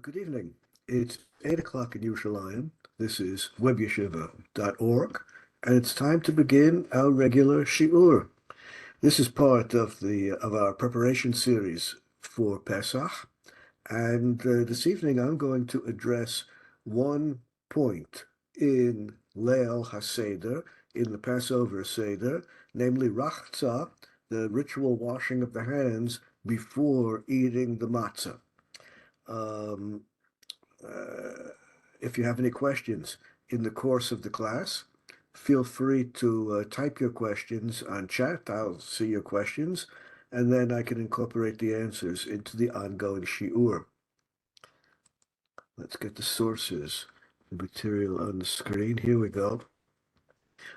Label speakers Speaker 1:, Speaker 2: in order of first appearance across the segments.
Speaker 1: Good evening. It's 8 o'clock in Yerushalayim. This is WebYeshiva.org, and it's time to begin our regular shiur. This is part of our preparation series for Pesach, and this evening I'm going to address one point in Leil HaSeder, in the Passover Seder, namely Rachtzah, the ritual washing of the hands before eating the matzah. Um, if you have any questions in the course of the class, feel free to type your questions on chat. I'll see your questions, and then I can incorporate the answers into the ongoing shiur. Let's get the sources, the material on the screen. Here we go.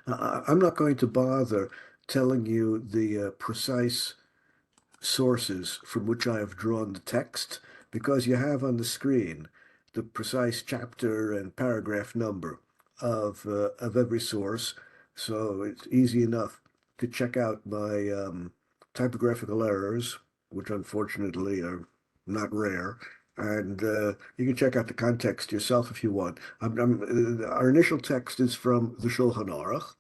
Speaker 1: I'm not going to bother telling you the precise sources from which I have drawn the text, because you have on the screen the precise chapter and paragraph number of every source, so it's easy enough to check out my typographical errors, which unfortunately are not rare, and you can check out the context yourself if you want. Our initial text is from the Shulchan Aruch,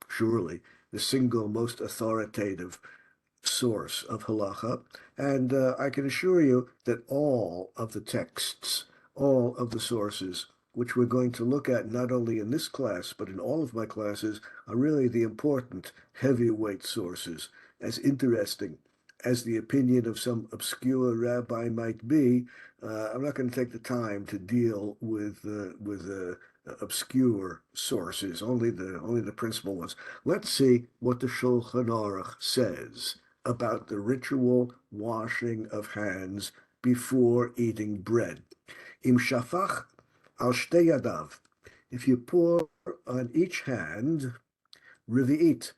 Speaker 1: surely the single most authoritative source of halacha, and I can assure you that all of the texts, all of the sources, which we're going to look at not only in this class, but in all of my classes, are really the important heavyweight sources. As interesting as the opinion of some obscure rabbi might be, I'm not going to take the time to deal with obscure sources, only the principal ones. Let's see what the Shulchan Aruch says about the ritual washing of hands before eating bread. Im shafach al shtei yadav, if you pour on each hand, revi'it.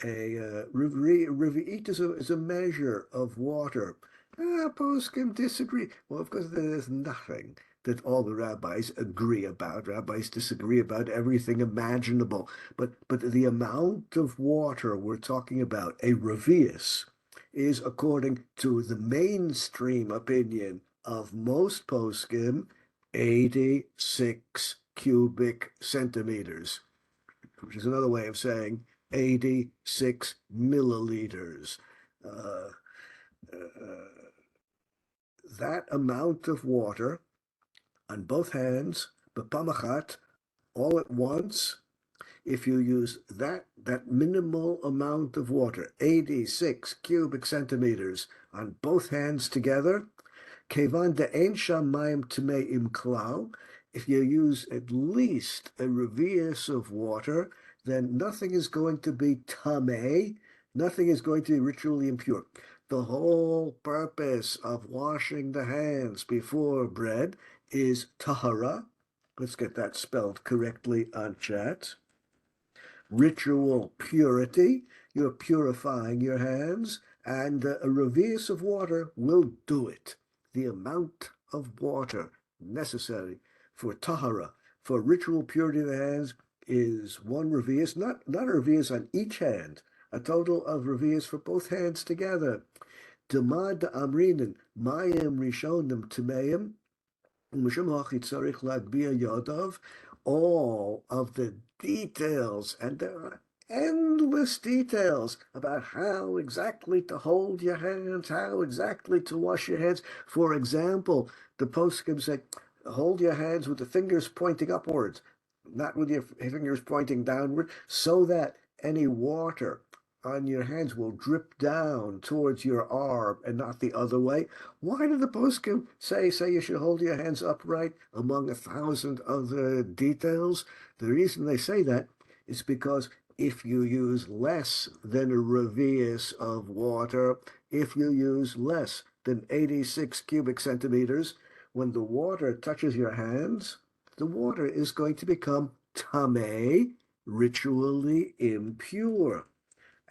Speaker 1: Revi'it is a measure of water. Poskim disagree. Well, of course, there's nothing that all the rabbis agree about. Rabbis disagree about everything imaginable. But the amount of water we're talking about, a revius, is, according to the mainstream opinion of most poskim, 86 cubic centimeters, which is another way of saying 86 milliliters. That amount of water on both hands, b'pamachat, all at once, if you use that minimal amount of water, 86 cubic centimeters on both hands together, kevan de'en shamayim tmeim klal, if you use at least a revius of water, then nothing is going to be tameh, nothing is going to be ritually impure. The whole purpose of washing the hands before bread is tahara. Let's get that spelled correctly on chat. Ritual purity. You're purifying your hands, and a revius of water will do it. The amount of water necessary for tahara, for ritual purity of the hands, is one revius, not a revius on each hand, a total of revius for both hands together. Demad amrinin mayim rishonim tmeim, all of the details, and there are endless details about how exactly to hold your hands, how exactly to wash your hands. For example, the poskim say, hold your hands with the fingers pointing upwards, not with your fingers pointing downward, so that any water on your hands will drip down towards your arm and not the other way. Why did the poskim say you should hold your hands upright among 1,000 other details? The reason they say that is because if you use less than a revius of water, if you use less than 86 cubic centimeters, when the water touches your hands, the water is going to become tameh, ritually impure.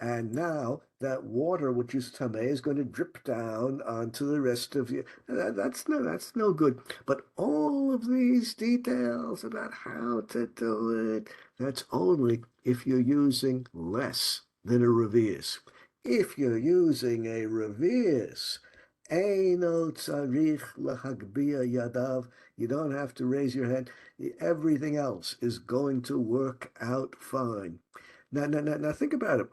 Speaker 1: And now that water, which is tameh, is going to drip down onto the rest of you. That's no good. But all of these details about how to do it, that's only if you're using less than a revius. If you're using a revius, Eino tzarich lehagbiya yadav. You don't have to raise your hand. Everything else is going to work out fine. Now think about it.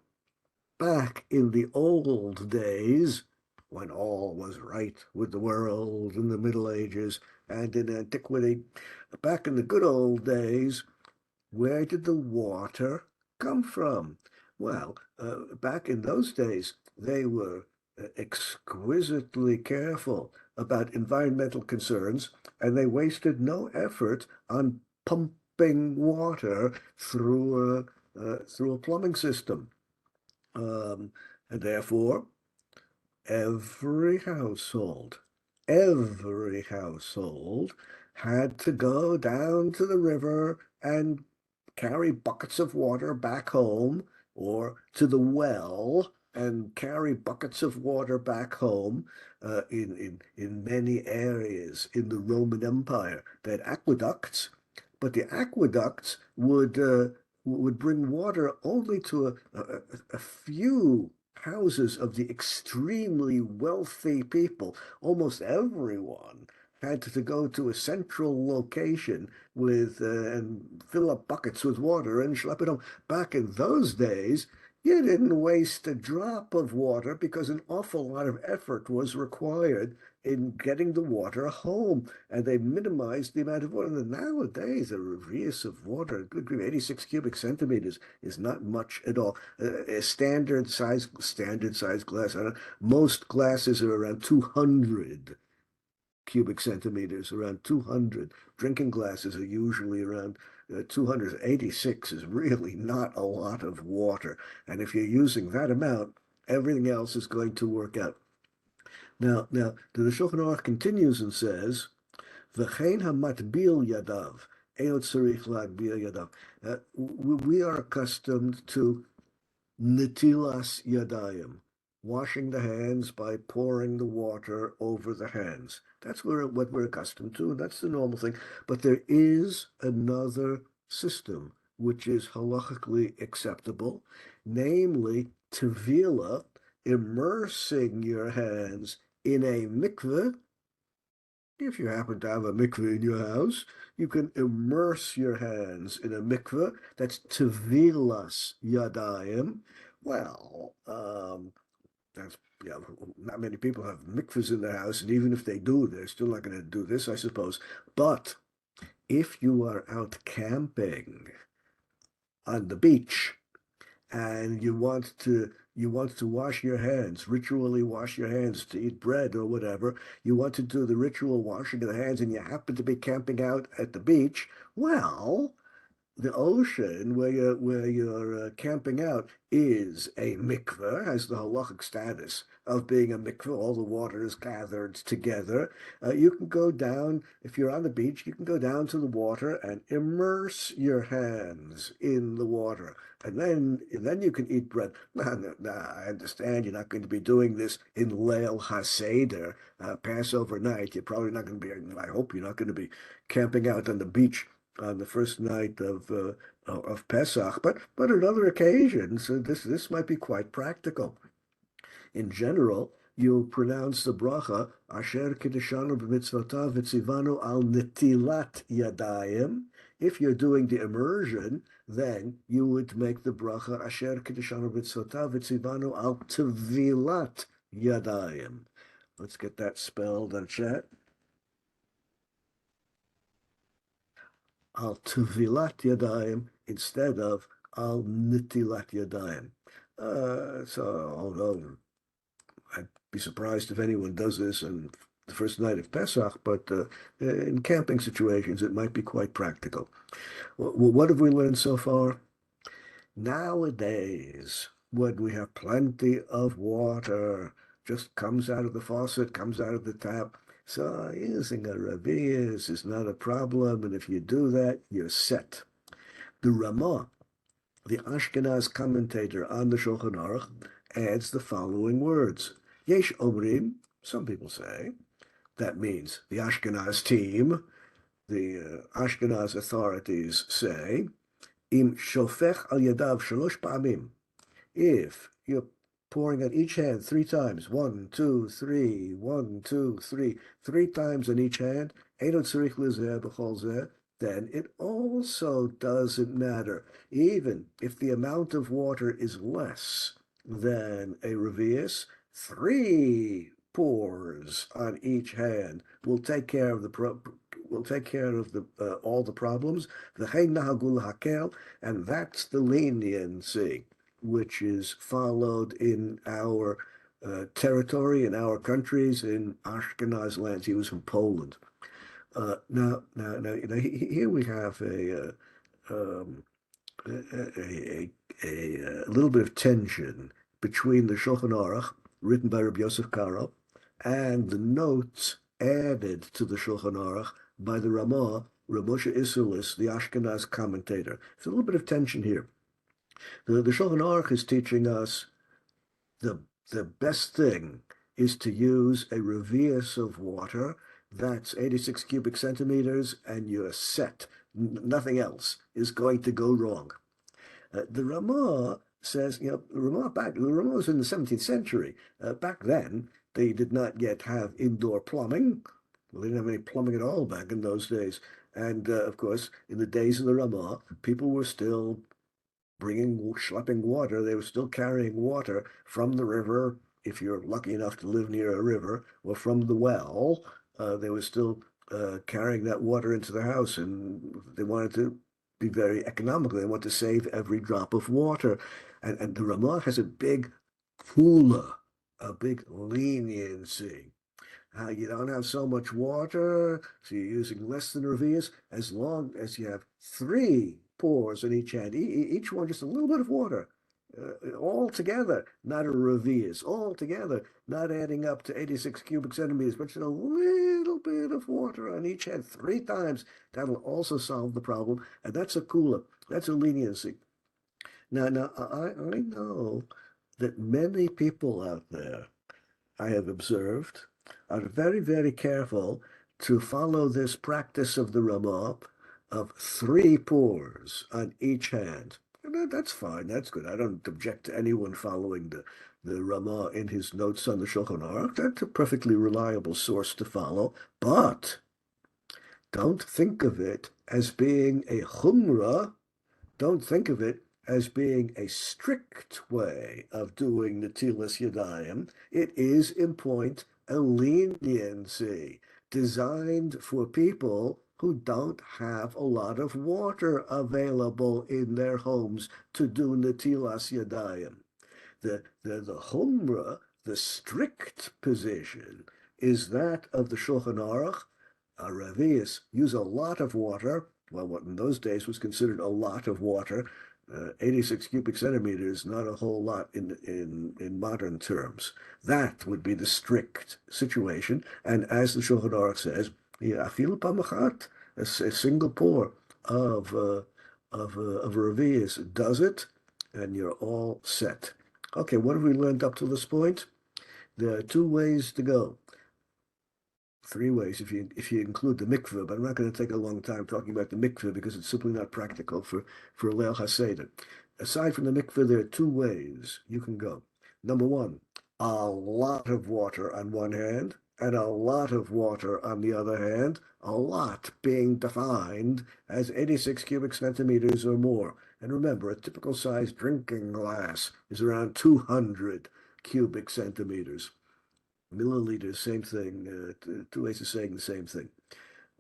Speaker 1: Back in the old days, when all was right with the world in the Middle Ages and in antiquity, back in the good old days, where did the water come from? Well, back in those days, they were exquisitely careful about environmental concerns, and they wasted no effort on pumping water through a plumbing system. And therefore, every household, every household had to go down to the river and carry buckets of water back home or to the well and carry buckets of water back home in many areas in the Roman Empire. They had aqueducts, but the aqueducts would bring water only to a few houses of the extremely wealthy people. Almost everyone had to go to a central location with and fill up buckets with water and schlep it home. Back in those days, you didn't waste a drop of water because an awful lot of effort was required in getting the water home, and they minimized the amount of water. And nowadays, a reverse of water, good grief, 86 cubic centimeters is not much at all. A standard size glass. Most glasses are around 200 cubic centimeters, around 200. Drinking glasses are usually around 286 is really not a lot of water. And if you're using that amount, everything else is going to work out. Now, the Shulchan Aruch continues and says, "V'chein hamatbil yadav, eino tzarich lagbil yadav." We are accustomed to netilas yadayim, washing the hands by pouring the water over the hands. That's what we're accustomed to. That's the normal thing. But there is another system which is halachically acceptable, namely tevila, immersing your hands in a mikveh. If you happen to have a mikveh in your house, you can immerse your hands in a mikveh. That's tevilas yadayim. Well, that's yeah. Not many people have mikvahs in their house, and even if they do, they're still not going to do this, I suppose. But if you are out camping on the beach and you want to wash your hands, ritually wash your hands to eat bread or whatever, you want to do the ritual washing of the hands and you happen to be camping out at the beach, well, the ocean where you're camping out is a mikveh, has the halachic status of being a mikveh. All the water is gathered together. You can go down, if you're on the beach, you can go down to the water and immerse your hands in the water. And then you can eat bread. I understand you're not going to be doing this in Leil HaSeder, Passover night. You're probably not going to be, I hope you're not going to be camping out on the beach on the first night of Pesach, but on other occasions, this might be quite practical. In general, you pronounce the bracha Asher Kiddeshanu b'mitzvotav v'tzivanu al netilat yadayim. If you're doing the immersion, then you would make the bracha Asher Kiddeshanu b'mitzvotav v'tzivanu al tevilat yadayim. Let's get that spelled on chat. Al tevilat yadayim instead of al nitilat yadayim. Although I'd be surprised if anyone does this on the first night of Pesach, but in camping situations, it might be quite practical. What have we learned so far? Nowadays, when we have plenty of water, just comes out of the faucet, comes out of the tap, so using a reverse is not a problem, and if you do that, you're set. The Ramah, the Ashkenaz commentator on the Shulchan Aruch, adds the following words. Yesh omrim, some people say, that means the Ashkenaz team, the Ashkenaz authorities say, im shofech al yadav shalosh pa'amim, if you pouring on each hand 3 times. 1, 2, 3, 1, 2, 3, 3 times on each hand. Then it also doesn't matter. Even if the amount of water is less than a revius, 3 pours on each hand will take care of all the problems. And that's the leniency which is followed in our territory, in our countries, in Ashkenaz lands. He was from Poland. Now, here we have um, a little bit of tension between the Shulchan Aruch, written by Rabbi Yosef Karo, and the notes added to the Shulchan Aruch by the Ramah, Rav Moshe Isserles, the Ashkenaz commentator. There's a little bit of tension here. The Shulchan Aruch is teaching us the best thing is to use a revius of water that's 86 cubic centimeters, and you're set. Nothing else is going to go wrong. The Ramah says, the Ramah was in the 17th century. Back then, they did not yet have indoor plumbing. Well, they didn't have any plumbing at all back in those days. And of course, in the days of the Ramah, people were still schlepping water. They were still carrying water from the river, if you're lucky enough to live near a river, or from the well. They were still carrying that water into the house, and they wanted to be very economical. They want to save every drop of water. And the Ramah has a big kula, a big leniency. You don't have so much water, so you're using less than revius, as long as you have 3 pours on each hand, each one just a little bit of water, all together, not a revius, all together, not adding up to 86 cubic centimeters, but just a little bit of water on each hand 3 times. That'll also solve the problem, and that's a kula, that's a leniency. Now, I know that many people out there, I have observed, are very, very careful to follow this practice of the Ramah of 3 pours on each hand. And that's fine, that's good. I don't object to anyone following the Ramah in his notes on the Shulchan Aruch. That's a perfectly reliable source to follow. But don't think of it as being a chumrah. Don't think of it as being a strict way of doing Netilas Yadayim. It is, in point, a leniency designed for people who don't have a lot of water available in their homes to do Netilas Yadayim. The Humrah, the strict position, is that of the Shulchan Aruch. Revius use a lot of water. Well, what in those days was considered a lot of water. 86 cubic centimeters, not a whole lot in modern terms. That would be the strict situation. And as the Shulchan Aruch says, afilu pamachat, a single pour of revius does it, and you're all set. Okay, what have we learned up to this point? There are 2 ways to go. 3 ways if you include the mikveh, but I'm not going to take a long time talking about the mikveh because it's simply not practical for Leil HaSeder. Aside from the mikveh, there are 2 ways you can go. Number 1, a lot of water on one hand and a lot of water on the other hand, a lot being defined as 86 cubic centimeters or more. And remember, a typical size drinking glass is around 200 cubic centimeters. Milliliters, same thing. 2 ways of saying the same thing.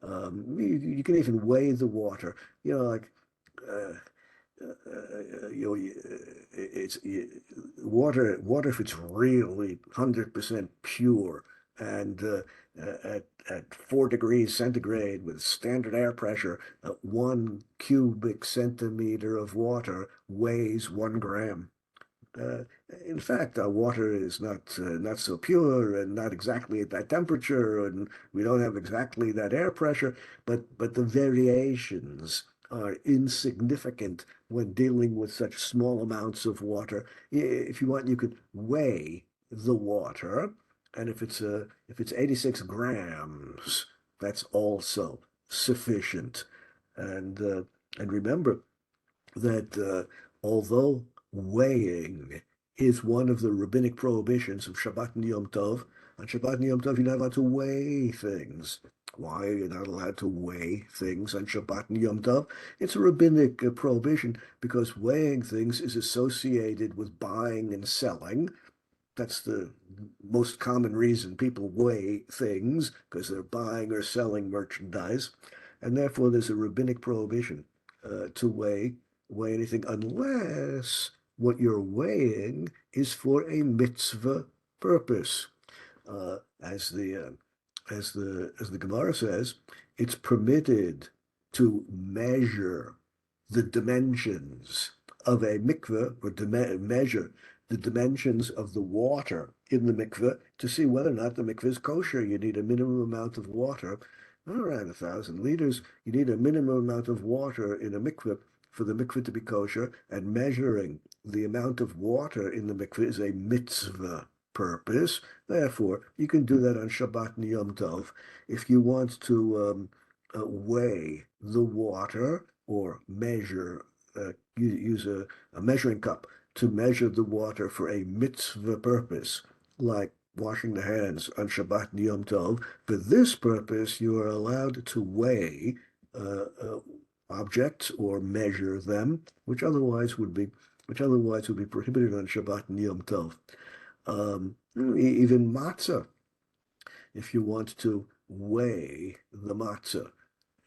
Speaker 1: You can even weigh the water. Like it's water. Water if it's really 100% pure and at 4 degrees centigrade with standard air pressure, 1 cubic centimeter of water weighs 1 gram. In fact, our water is not so pure and not exactly at that temperature, and we don't have exactly that air pressure. But the variations are insignificant when dealing with such small amounts of water. If you want, you could weigh the water, and if it's 86 grams, that's also sufficient. And remember that although weighing is one of the rabbinic prohibitions of Shabbat and Yom Tov. On Shabbat and Yom Tov, you're not allowed to weigh things. Why are you not allowed to weigh things on Shabbat and Yom Tov? It's a rabbinic prohibition because weighing things is associated with buying and selling. That's the most common reason people weigh things, because they're buying or selling merchandise. And therefore, there's a rabbinic prohibition to weigh anything unless what you're weighing is for a mitzvah purpose. As the Gemara says, it's permitted to measure the dimensions of a mikveh, or measure the dimensions of the water in the mikveh to see whether or not the mikveh is kosher. You need a minimum amount of water, around 1,000 liters. You need a minimum amount of water in a mikveh for the mikveh to be kosher, and measuring the amount of water in the mikveh is a mitzvah purpose. Therefore, you can do that on Shabbat and Yom Tov. If you want to weigh the water or measure, use a measuring cup to measure the water for a mitzvah purpose, like washing the hands on Shabbat and Yom Tov. For this purpose, you are allowed to weigh objects or measure them, which otherwise would be prohibited on Shabbat and Yom Tov. Even matzah, if you want to weigh the matzah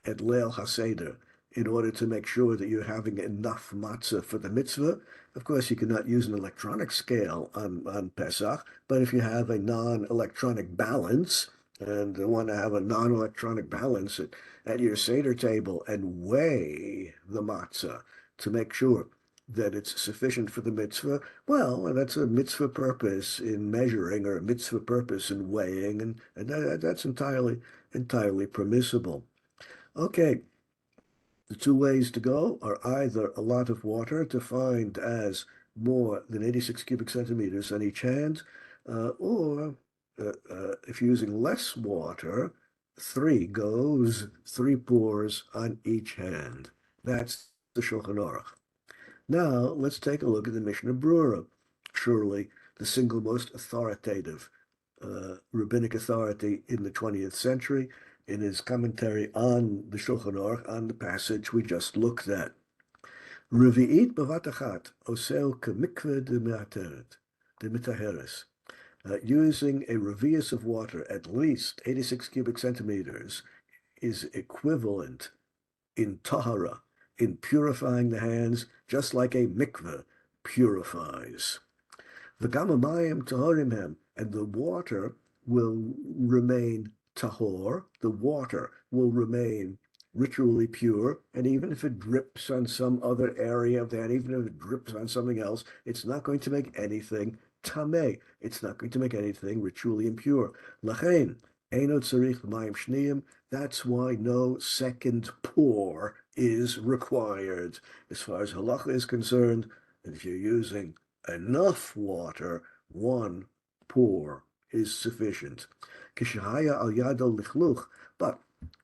Speaker 1: at Leil HaSeder in order to make sure that you're having enough matzah for the mitzvah. Of course, you cannot use an electronic scale on Pesach, but if you have a non-electronic balance and want to have a non-electronic balance at your Seder table and weigh the matzah to make sure that it's sufficient for the mitzvah, well, that's a mitzvah purpose in measuring or a mitzvah purpose in weighing, and that's entirely permissible. Okay, the two ways to go are either a lot of water, defined as more than 86 cubic centimeters on each hand, or if you're using less water, three pours on each hand. That's the Shulchan Aruch. Now, let's take a look at the Mishnah Brura, surely the single most authoritative rabbinic authority in the 20th century, in his commentary on the Shulchan Aruch, on the passage we just looked at. Revi'it b'vatachat osel k'mikveh de using a revius of water at least 86 cubic centimeters is equivalent in tahara, in purifying the hands, just like a mikveh purifies. V'gam hamayim tahorim hem, and the water will remain tahor, the water will remain ritually pure, and even if it drips on some other area of that, even if it drips on something else, it's not going to make anything tameh. It's not going to make anything ritually impure. Lachein, eino tzarich b'mayim shniyim, that's why no second pour is required. As far as halacha is concerned, and if you're using enough water, one pour is sufficient. But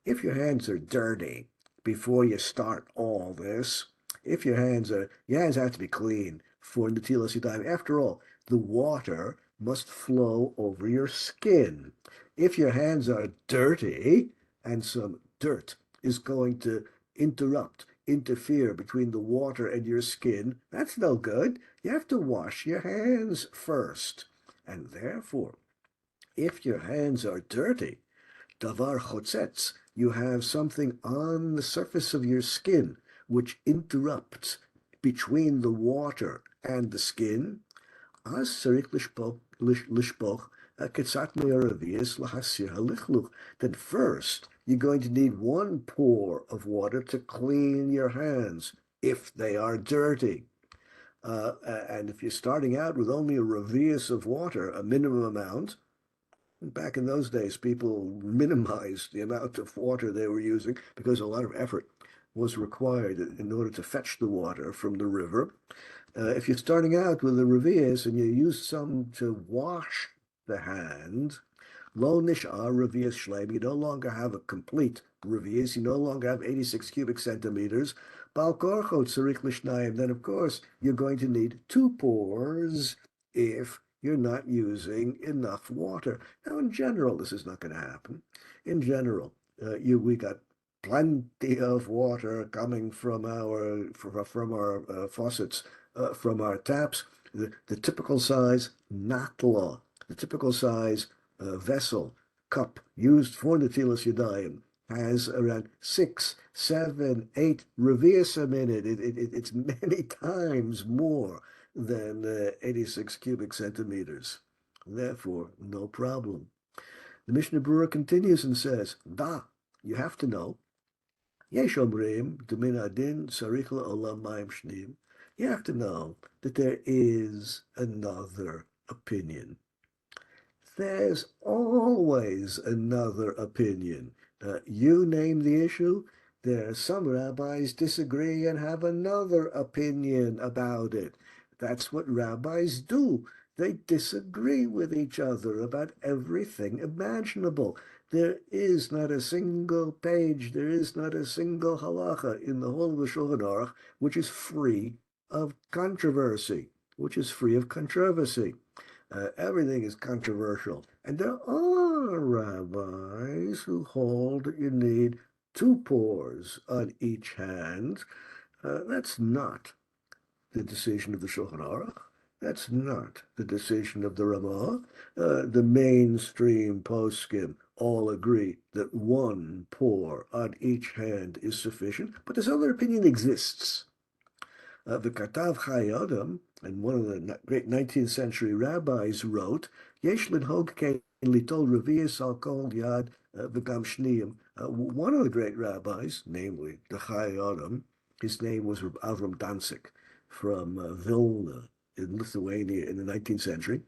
Speaker 1: if your hands are dirty before you start all this, if your hands have to be clean for Netilas Yadayim. After all, the water must flow over your skin. If your hands are dirty and some dirt is going to interfere between the water and your skin, that's no good. You have to wash your hands first. And therefore, if your hands are dirty, davar chotzets, you have something on the surface of your skin which interrupts between the water and the skin, as tzarich lishpoch ketzat me'aravias lahasir halichluk. Then first, you're going to need one pour of water to clean your hands if they are dirty. And if you're starting out with only a revius of water, a minimum amount, back in those days, people minimized the amount of water they were using because a lot of effort was required in order to fetch the water from the river. If you're starting out with a revius and you use some to wash the hand, lo nish'ar revius shleim, you no longer have a complete revius, you no longer have 86 cubic centimeters. Bal korcho tzarich lishnayim, then of course you're going to need two pours if you're not using enough water. Now, in general, this is not going to happen. In general, we got plenty of water coming from our faucets, from our taps. The typical size natla, the typical size vessel, cup used for Netilas Yadayim has around 6, 7, 8 reviusim in it. It's many times more than 86 cubic centimeters. Therefore, no problem. The Mishnah Berurah continues and says, Da, you have to know, Yesh omrim d'min adin tzarich le'olam mayim shnim. You have to know that there is another opinion. There's always another opinion. You name the issue, there are some rabbis disagree and have another opinion about it. That's what rabbis do. They disagree with each other about everything imaginable. There is not a single page, there is not a single halacha in the whole of the Shulchan Aruch which is free of controversy, everything is controversial. And there are rabbis who hold that you need 2 pores on each hand. That's not the decision of the Shulchan Aruch. That's not the decision of the Ramah. The mainstream poskim all agree that 1 pore on each hand is sufficient, but this other opinion exists. The Katav Chayei, and one of the great 19th century rabbis wrote, Yesh linhog kein litol revius al kol yad v'gam shniyim. One of the great rabbis, namely the Chayei, his name was Avram Danzig from Vilna in Lithuania in the 19th century.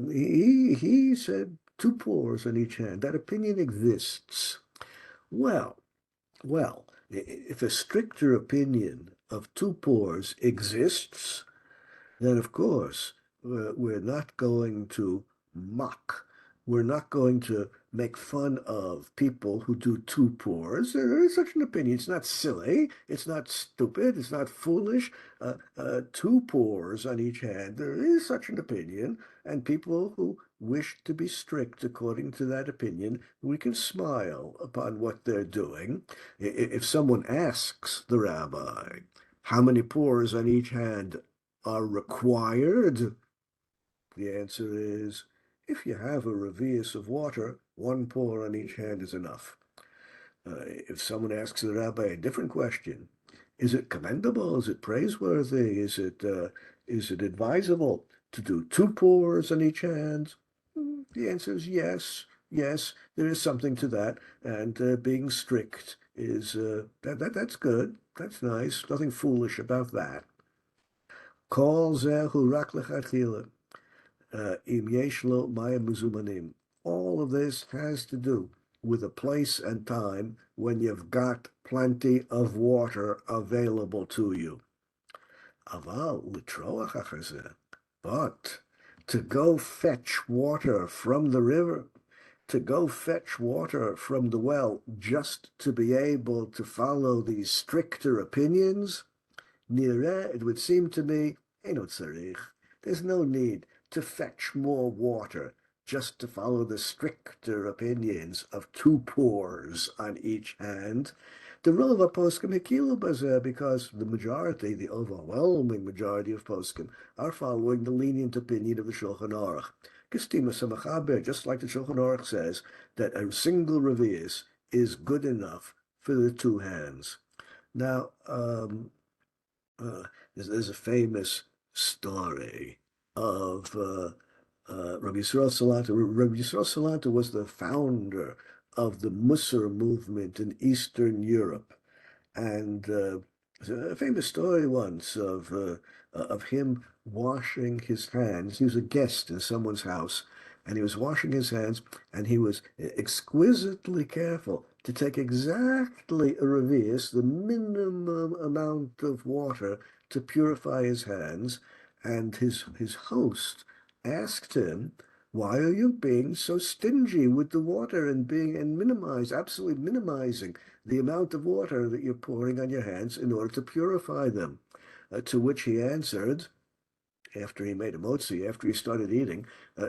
Speaker 1: He said 2 pores on each hand. That opinion exists. Well, if a stricter opinion of 2 pores exists, then of course we're not going to mock. We're not going to make fun of people who do 2 pores. There is such an opinion. It's not silly. It's not stupid. It's not foolish. 2 pores on each hand. There is such an opinion. And people who wish to be strict according to that opinion, we can smile upon what they're doing. If someone asks the rabbi, how many pores on each hand are required? The answer is, if you have a revius of water, 1 pore on each hand is enough. If someone asks the rabbi a different question, is it commendable? Is it praiseworthy? Is it advisable to do 2 pores on each hand? The answer is yes. Yes, there is something to that, and being strict is that's good. That's nice. Nothing foolish about that. Kol zeh hu rak lechatchila. Im yesh lo mayim mezumanim. All of this has to do with a place and time when you've got plenty of water available to you. Aval litroach achar zeh. But to go fetch water from the river, to go fetch water from the well just to be able to follow these stricter opinions, nireh, it would seem to me, eino tzarich. There's no need to fetch more water just to follow the stricter opinions of 2 pores on each hand. The rule of a poskim hikilu bazeh, because the overwhelming majority of poskim are following the lenient opinion of the Shulchan Aruch. Kistima Samachaber, just like the Shulchan Aruch says, that a single revius is good enough for the 2 hands. Now, there's a famous story of Rabbi Yisrael Salanter. Rabbi Yisrael Salanter was the founder of the Musar movement in Eastern Europe, and there's a famous story once of him washing his hands. He was a guest in someone's house, and he was washing his hands, and he was exquisitely careful to take exactly a revius, the minimum amount of water to purify his hands. And his host asked him, why are you being so stingy with the water and absolutely minimizing the amount of water that you're pouring on your hands in order to purify them? To which he answered, after he made a motzi, after he started eating,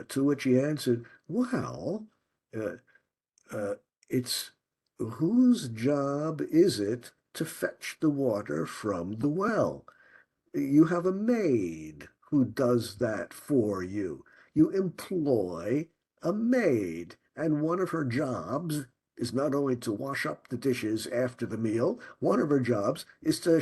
Speaker 1: to which he answered, well, uh, uh, it's whose job is it to fetch the water from the well? You have a maid who does that for you. You employ a maid, and one of her jobs is not only to wash up the dishes after the meal, one of her jobs is to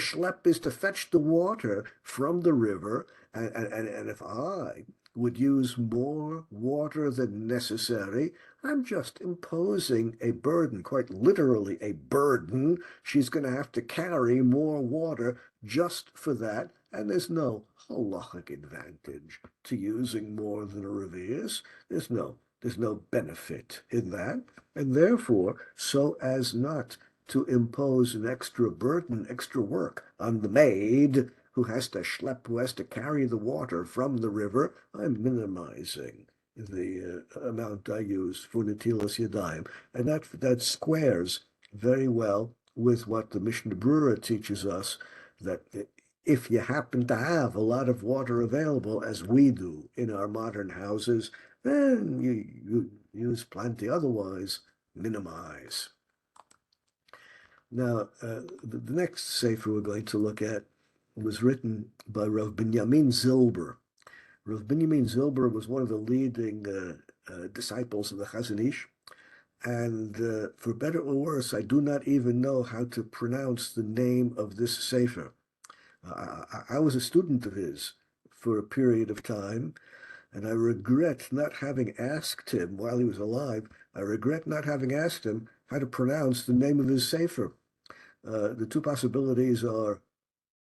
Speaker 1: fetch the water from the river. And if I would use more water than necessary, I'm just imposing a burden, quite literally a burden. She's going to have to carry more water just for that, and there's no halachic advantage to using more than a revius. There's no benefit in that, and therefore, so as not to impose an extra burden, extra work on the maid who has to carry the water from the river, I'm minimizing the amount I use for netilas yadayim, and that squares very well with what the Mishnah Brura teaches us, that if you happen to have a lot of water available, as we do in our modern houses, then you use plenty. Otherwise, minimize. Now, the next sefer we're going to look at was written by Rav Binyamin Zilber. Rav Binyamin Zilber was one of the leading disciples of the Chazon Ish, and for better or worse, I do not even know how to pronounce the name of this sefer. I was a student of his for a period of time, and I regret not having asked him while he was alive. I regret not having asked him how to pronounce the name of his sefer. The two possibilities are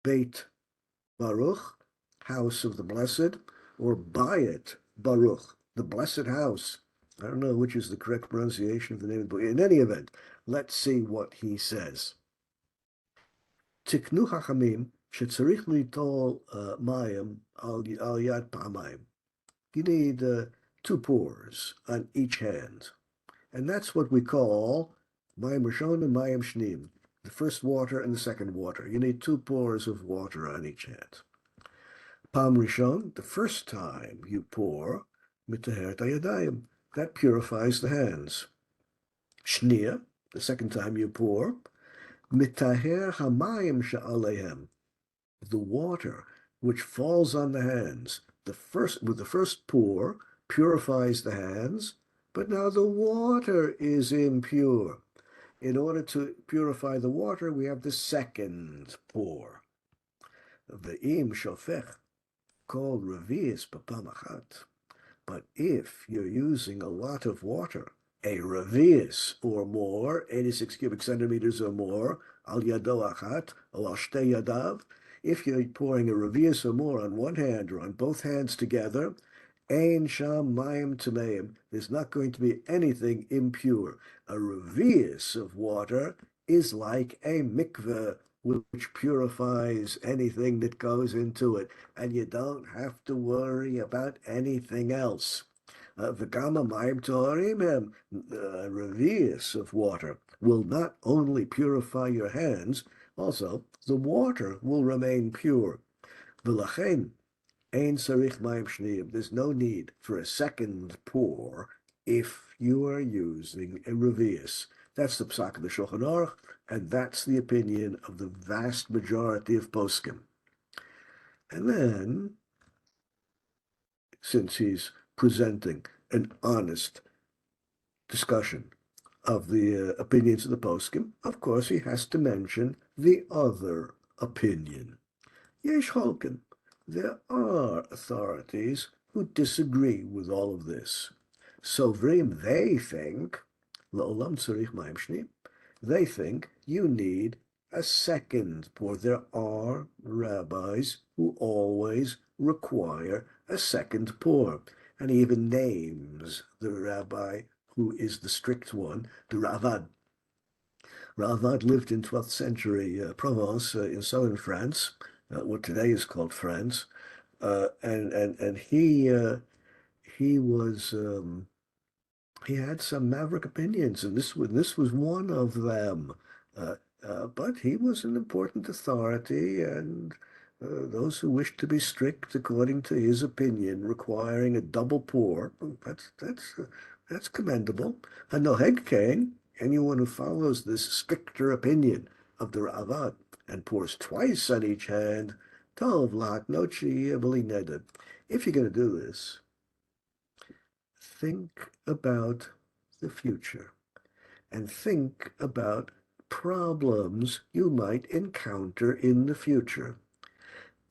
Speaker 1: Beit Baruch, House of the Blessed, or Bayit Baruch, the Blessed House. I don't know which is the correct pronunciation of the name of the book. In any event, let's see what he says. Tiknu Chachamim shetzarich litol mayim al yad pa'amayim. You need 2 pours on each hand. And that's what we call mayim rishon and mayim shnim, the first water and the second water. You need 2 pours of water on each hand. Pam rishon, the first time you pour, mitaheret hayadayim, that purifies the hands. Shnia, the second time you pour, mitaher hamayim sha'alehem, the water which falls on the hands. With the first pour purifies the hands, but now the water is impure. In order to purify the water, we have the second pour. Ve'im shofech kol revius b'pam achat. But if you're using a lot of water, a revius or more, 86 cubic centimeters or more, al yado achat, al shtei yadav, if you're pouring a revius or more on one hand or on both hands together, ein sham mayim tameim, there's not going to be anything impure. A revius of water is like a mikveh, which purifies anything that goes into it, and you don't have to worry about anything else. V'gama mayim toharim, a revius of water will not only purify your hands, also the water will remain pure. V'lachen ein sarich mayim shniyim. There's no need for a second pour if you are using a revius. That's the psak of the Shulchan Aruch, and that's the opinion of the vast majority of poskim. And then, since he's presenting an honest discussion of the opinions of the poskim, of course he has to mention the other opinion. Yesh holkim. There are authorities who disagree with all of this. Sovrim, they think, La'olam tzarich mayim shnim, they think you need a second pour. There are rabbis who always require a second pour. And he even names the rabbi who is the strict one, the Ravad. Ravad lived in 12th century Provence in southern France, what today is called France, and he was he had some maverick opinions, and this was one of them. But he was an important authority, and those who wish to be strict according to his opinion, requiring a double pour, that's commendable. A noheg kain, anyone who follows this stricter opinion of the Ravad and pours twice on each hand, tov lak nochi b'li neder. If you're going to do this, think about the future and think about problems you might encounter in the future.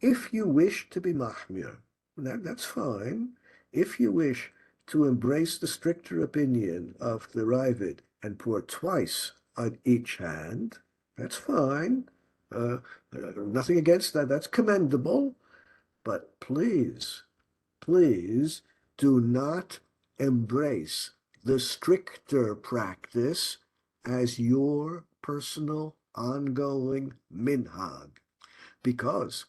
Speaker 1: If you wish to be mahmir, that's fine. If you wish to embrace the stricter opinion of the Ravid and pour twice on each hand, that's fine. Nothing against that. That's commendable. But please do not embrace the stricter practice as your personal ongoing minhag, because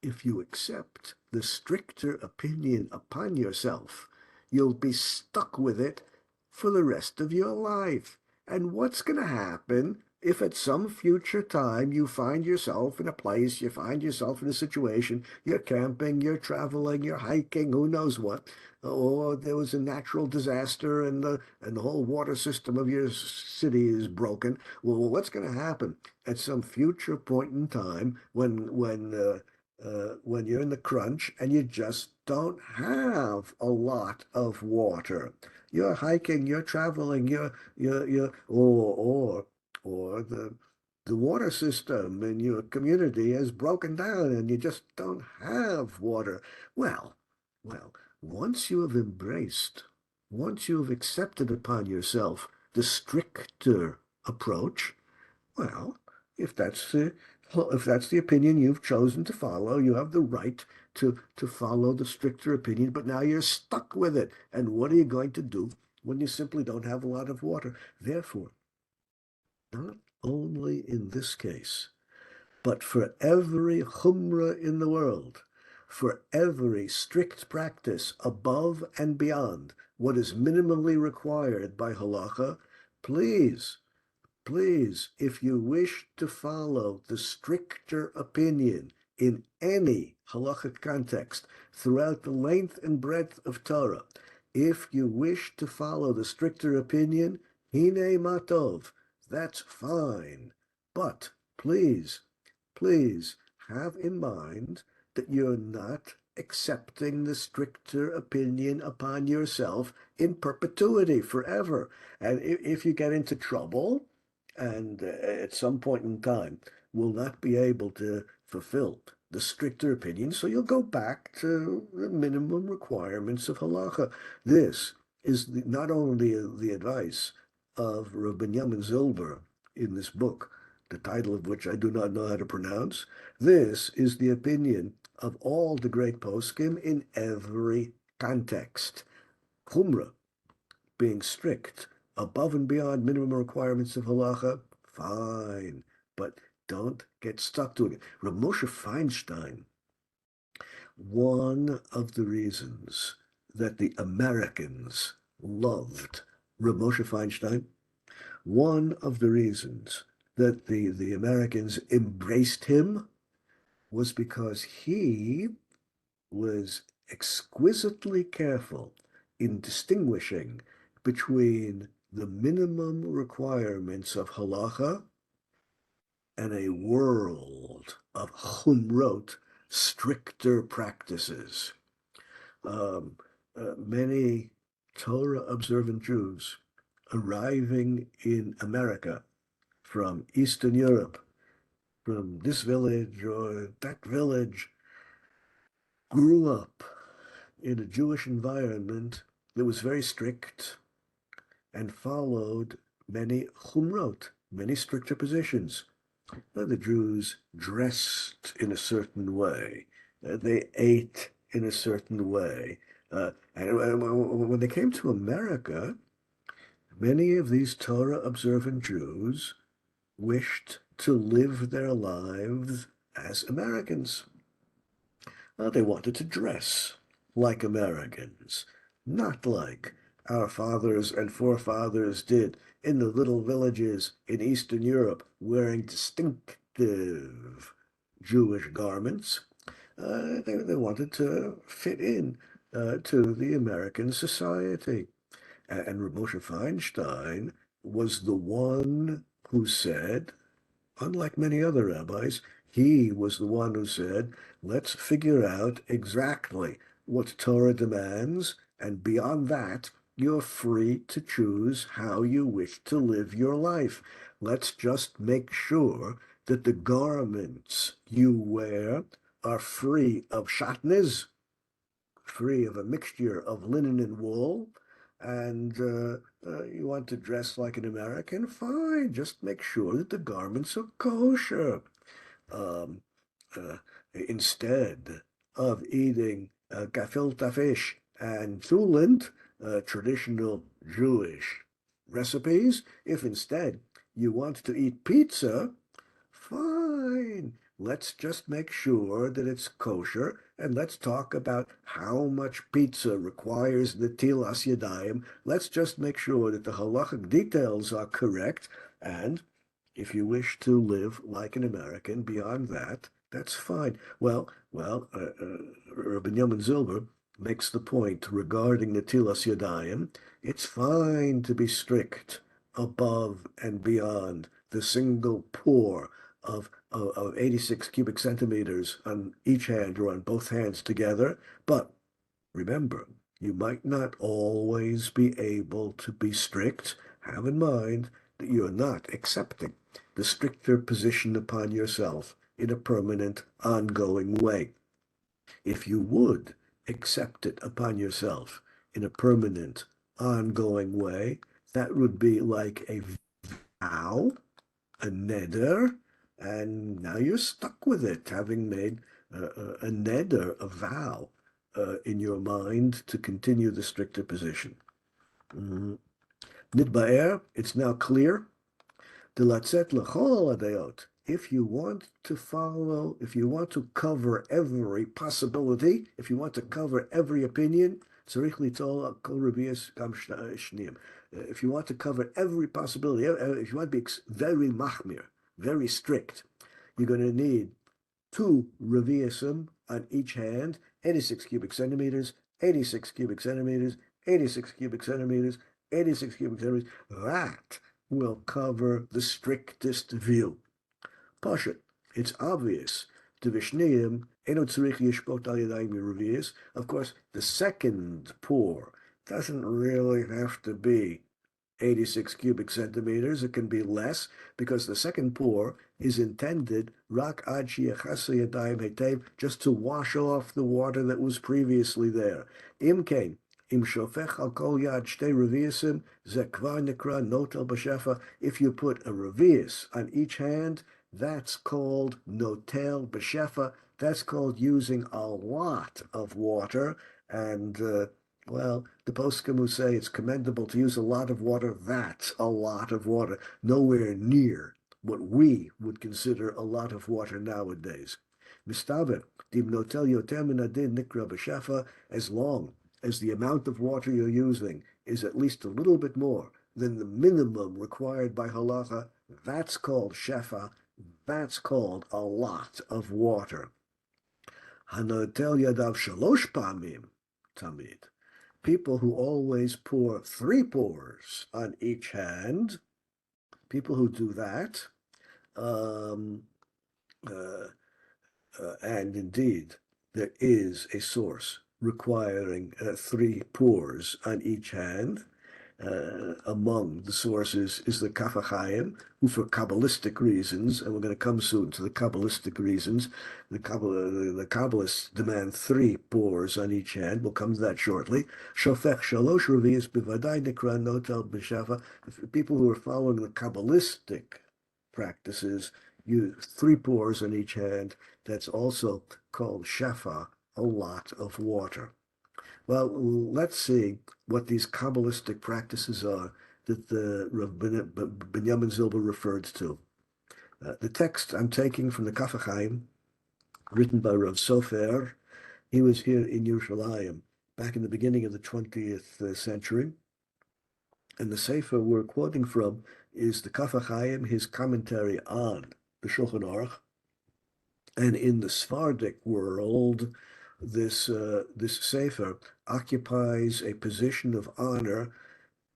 Speaker 1: if you accept the stricter opinion upon yourself, you'll be stuck with it for the rest of your life. And what's going to happen if at some future time you find yourself in a place, you find yourself in a situation, you're camping, you're traveling, you're hiking, who knows what, or there was a natural disaster and the whole water system of your city is broken. Well, what's going to happen at some future point in time when you're in the crunch and you just don't have a lot of water? You're hiking, you're traveling, or the water system in your community has broken down and you just don't have water. Well, well, once you have embraced, once you have accepted upon yourself the stricter approach, well, if that's the if that's the opinion you've chosen to follow, you have the right to follow the stricter opinion, but now you're stuck with it. And what are you going to do when you simply don't have a lot of water? Therefore, not only in this case, but for every chumrah in the world, for every strict practice above and beyond what is minimally required by halacha, please, please, if you wish to follow the stricter opinion in any halachic context throughout the length and breadth of Torah, if you wish to follow the stricter opinion, hine matov, that's fine. But please have in mind that you're not accepting the stricter opinion upon yourself in perpetuity, forever. And if you get into trouble, and at some point in time will not be able to fulfill the stricter opinion, so you'll go back to the minimum requirements of halacha. This is not only the advice of Rabbi Binyamin Zilber in this book, the title of which I do not know how to pronounce. This is the opinion of all the great poskim in every context. Chumrah, being strict, above and beyond minimum requirements of halacha, fine, but don't get stuck to it. Rav Moshe Feinstein, one of the reasons that the Americans loved Rav Moshe Feinstein, one of the reasons that the Americans embraced him was because he was exquisitely careful in distinguishing between the minimum requirements of halacha and a world of chumrot, stricter practices. Many Torah-observant Jews arriving in America from Eastern Europe, from this village or that village, grew up in a Jewish environment that was very strict and followed many chumrot, many stricter positions. The Jews dressed in a certain way. They ate in a certain way. And when they came to America, many of these Torah-observant Jews wished to live their lives as Americans. They wanted to dress like Americans, not like our fathers and forefathers did in the little villages in Eastern Europe, wearing distinctive Jewish garments. They wanted to fit in to the American society. And Moshe Feinstein was the one who said, unlike many other rabbis, he was the one who said, let's figure out exactly what Torah demands, and beyond that, you're free to choose how you wish to live your life. Let's just make sure that the garments you wear are free of shatnez, free of a mixture of linen and wool, and you want to dress like an American, fine. Just make sure that the garments are kosher. Um, uh, Instead of eating gefilte fish and tulent, traditional Jewish recipes, if instead you want to eat pizza, fine. Let's just make sure that it's kosher, and let's talk about how much pizza requires netilas yadayim. Let's just make sure that the halachic details are correct, and if you wish to live like an American beyond that, that's fine. Rabbi Yomin Zilber makes the point regarding netilas yadayim. It's fine to be strict above and beyond the single pore of 86 cubic centimeters on each hand or on both hands together. But remember, you might not always be able to be strict. Have in mind that you're not accepting the stricter position upon yourself in a permanent, ongoing way. If you would accept it upon yourself in a permanent, ongoing way, that would be like a vow, a neder, and now you're stuck with it, having made a neder, a vow, in your mind to continue the stricter position. Nidba'er, it's now clear. Delatzet l'chol adayot. If you want to follow, if you want to cover every possibility, if you want to cover every opinion, tzarich litol kol revius gam shniim. If you want to cover every possibility, if you want to be very machmir, very strict, you're going to need two reviusim on each hand, 86 cubic centimeters, 86 cubic centimeters, 86 cubic centimeters, 86 cubic centimeters. That will cover the strictest view. Pashut, it's obvious. To Vishneim, eno tzarich yishpot al yadayim revius. Of course, the second pour doesn't really have to be 86 cubic centimeters. It can be less because the second pour is intended rak ad yadayim hetev, just to wash off the water that was previously there. Imkein, im shofech al kol yad shtei reviusim ze kvar nikra notel b'shefa. If you put a revius on each hand, that's called notel b'shefa. That's called using a lot of water, and well, the poskim who say it's commendable to use a lot of water, that's a lot of water, nowhere near what we would consider a lot of water nowadays. Mistaver, dim notel yoter min adin nikra b'shefa, as long as the amount of water you're using is at least a little bit more than the minimum required by halacha, that's called shefa, that's called a lot of water. Hanotel yadav shalosh pamim tamid. People who always pour three pours on each hand, people who do that, um, and indeed, there is a source requiring three pours on each hand. Among the sources is the Kaf HaChaim, who for Kabbalistic reasons, and we're going to come soon to the Kabbalistic reasons, the Kabbalists demand three pours on each hand. We'll come to that shortly. Shofech shalosh revius b'vadai nikra notel b'shafa. People who are following the Kabbalistic practices use three pours on each hand. That's also called shafa, a lot of water. Well, let's see what these Kabbalistic practices are that the Binyamin Zilber referred to. The text I'm taking from the Kaf HaChaim, written by Rav Sofer. He was here in Yerushalayim back in the beginning of the 20th century. And the Sefer we're quoting from is the Kaf HaChaim, his commentary on the Shulchan Aruch. And in the Sephardic world, this Sefer occupies a position of honor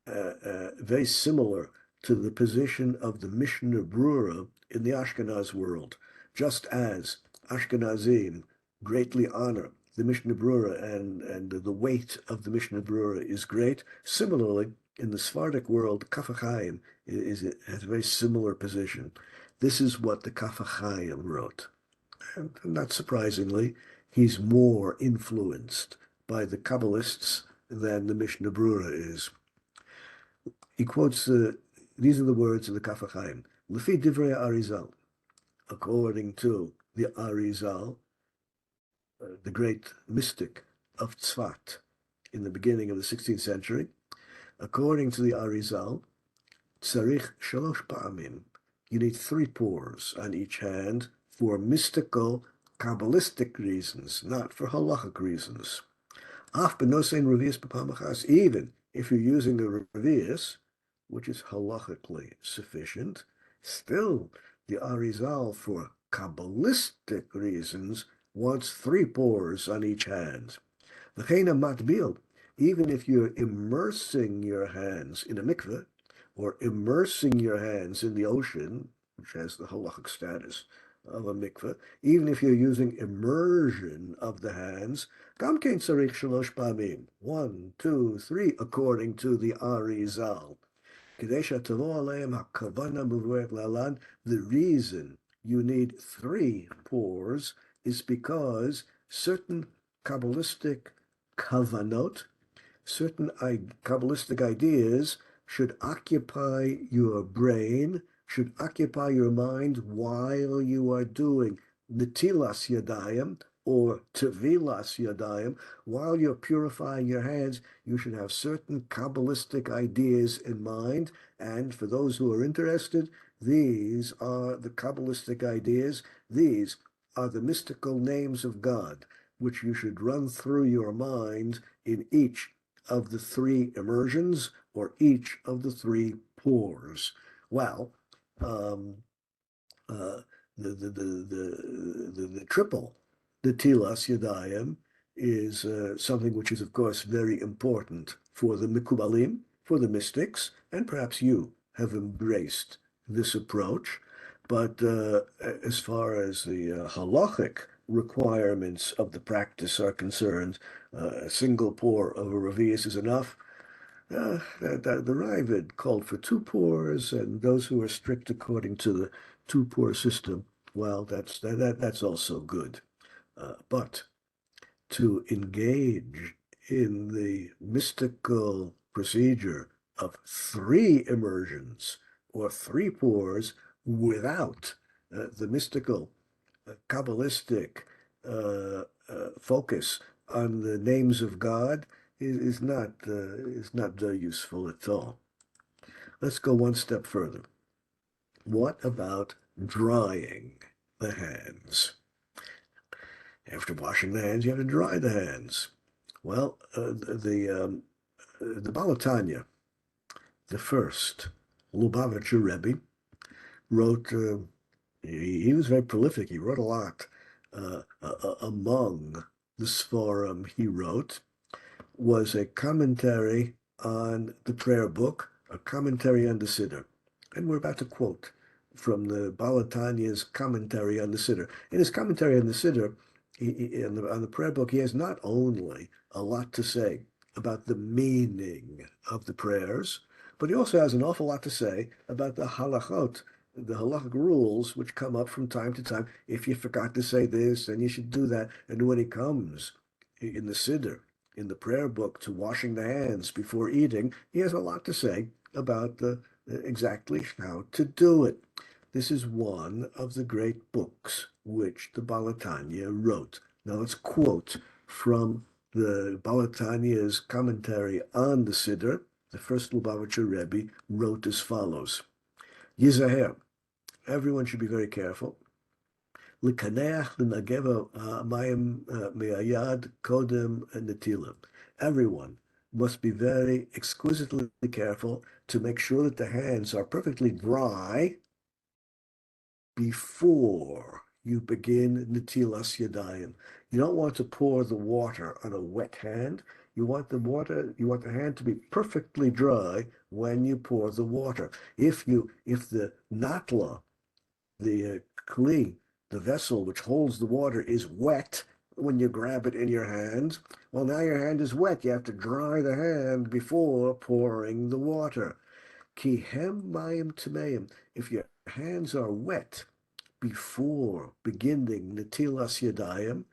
Speaker 1: very similar to the position of the Mishnah Brura in the Ashkenaz world, just as Ashkenazim greatly honor the Mishnah Brura and the weight of the Mishnah Brura is great. Similarly, in the Sephardic world, Kaf HaChaim has a very similar position. This is what the Kaf HaChaim wrote. And not surprisingly, he's more influenced by the Kabbalists than the Mishnah Brura is. He quotes, these are the words of the Kaf HaChaim. Lefi divrei Arizal, according to the Arizal, the great mystic of Tzfat in the beginning of the 16th century, according to the Arizal, tzarich shalosh pa'amim. You need 3 pores on each hand for mystical, Kabbalistic reasons, not for halachic reasons. Af benosein revius b'pamachas, even if you're using a revius, which is halachically sufficient, still the Arizal, for Kabbalistic reasons, wants 3 pores on each hand. V'cheina matbil, even if you're immersing your hands in a mikveh, or immersing your hands in the ocean, which has the halachic status of a mikveh, even if you're using immersion of the hands, gam kein tzarich shalosh pamim, 1, 2, 3, according to the Arizal. The reason you need 3 pores is because certain Kabbalistic kavanot, certain Kabbalistic ideas should occupy your brain, should occupy your mind while you are doing netilas yadayim or tevilas yadayim. While you're purifying your hands, you should have certain Kabbalistic ideas in mind. And for those who are interested, these are the Kabbalistic ideas. These are the mystical names of God, which you should run through your mind in each of the 3 immersions or each of the 3 pores. Well, the triple, the Tilas Yadayim, is something which is, of course, very important for the Mikubalim, for the mystics, and perhaps you have embraced this approach. But as far as the halachic requirements of the practice are concerned, a single pore of a revius is enough. The Ravid called for 2 pores, and those who are strict according to the 2-pore system, well, that's also good. But to engage in the mystical procedure of 3 immersions or 3 pores without the mystical, Kabbalistic focus on the names of God is not very useful at all. Let's go one step further. What about drying the hands? After washing the hands, you have to dry the hands. Well, the Baal HaTanya, the first Lubavitcher Rebbe, wrote. He was very prolific. He wrote a lot. Among the Sforim he wrote was a commentary on the prayer book, a commentary on the Seder. And we're about to quote from the Baal HaTanya's commentary on the Seder. In his commentary on the Seder, on the prayer book, he has not only a lot to say about the meaning of the prayers, but he also has an awful lot to say about the halachot, the halachic rules which come up from time to time. If you forgot to say this, then you should do that. And when it comes in the Siddur, in the prayer book, to washing the hands before eating, he has a lot to say about exactly how to do it. This is one of the great books which the Baal HaTanya wrote. Now let's quote from the Baal HaTanya's commentary on the Siddur. The first Lubavitcher Rebbe wrote as follows: Yizaher, everyone should be very careful. L'kaneach l'nageva mayim me'ayad kodem netilim. Everyone must be very exquisitely careful to make sure that the hands are perfectly dry before you begin Netilas Yadayim. You don't want to pour the water on a wet hand. You want the hand to be perfectly dry when you pour the water. If the natla, the kli, the vessel which holds the water, is wet when you grab it in your hand, well, now your hand is wet. You have to dry the hand before pouring the water. Ki hem mayim tameim. If your hands are wet before beginning Netilas Yadayim,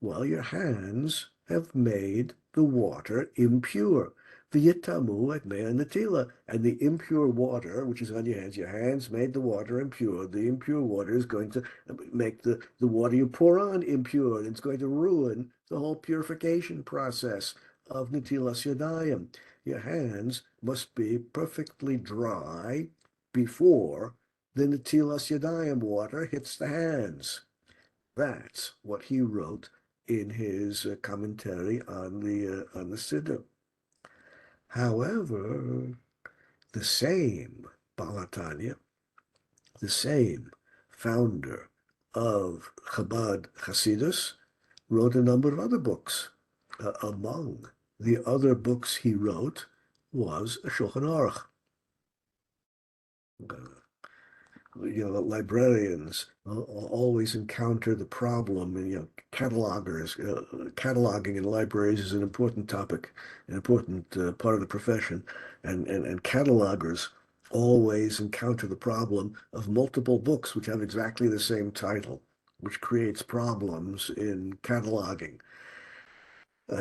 Speaker 1: well, your hands have made the water impure. V'yitamu et mea netila, and the impure water, which is on your hands made the water impure. The impure water is going to make the water you pour on impure, and it's going to ruin the whole purification process of Netilas Yadayim. Your hands must be perfectly dry before the Netilas Yadayim water hits the hands. That's what he wrote in his commentary on the Seder. However, the same Balatanya, the same founder of Chabad Hasidus, wrote a number of other books. Among the other books he wrote was a Shulchan Aruch. Librarians always encounter the problem, and cataloging in libraries is an important topic, an important part of the profession, and catalogers always encounter the problem of multiple books which have exactly the same title, which creates problems in cataloging.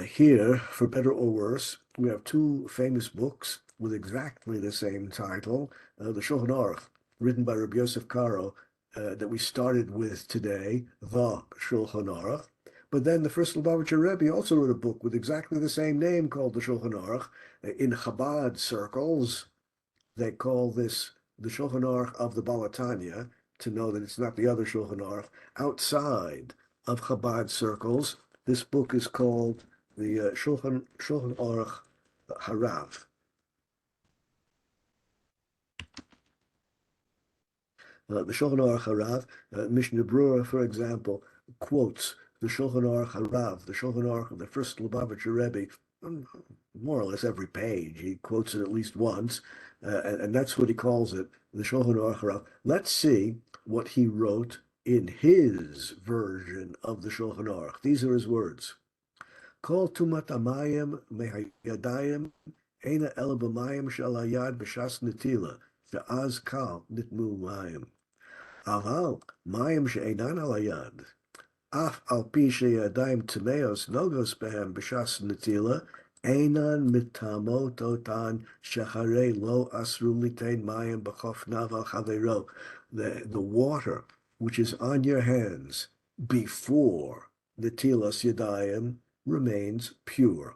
Speaker 1: Here, for better or worse, we have two famous books with exactly the same title, the Shulchan Aruch, written by Rabbi Yosef Karo, that we started with today, the Shulchan Aruch. But then the first Lubavitcher Rebbe also wrote a book with exactly the same name called the Shulchan Aruch. In Chabad circles, they call this the Shulchan Aruch of the Balatanya, to know that it's not the other Shulchan Aruch. Outside of Chabad circles, this book is called the Shulchan Aruch Harav. The Shulchan Aruch Harav, Mishnah Brura, for example, quotes the Shulchan Aruch Harav, the Shulchan Aruch of the first Lubavitcher Rebbe, more or less every page. He quotes it at least once, and that's what he calls it, the Shulchan Aruch Harav. Let's see what he wrote in his version of the Shulchan Aruch. These are his words. Kol tumat amayim mehayadayim eina ela b'mayim shel hayad b'shas netila ve'az kal nitmu mayim. Aval mayim she'einan al hayad af al pi sheyadayim tameos nogos behem b'shas netila einan mitamot otan shecharei lo asru litain mayim b'chof naval chavero. The water which is on your hands before netilas yadayim remains pure.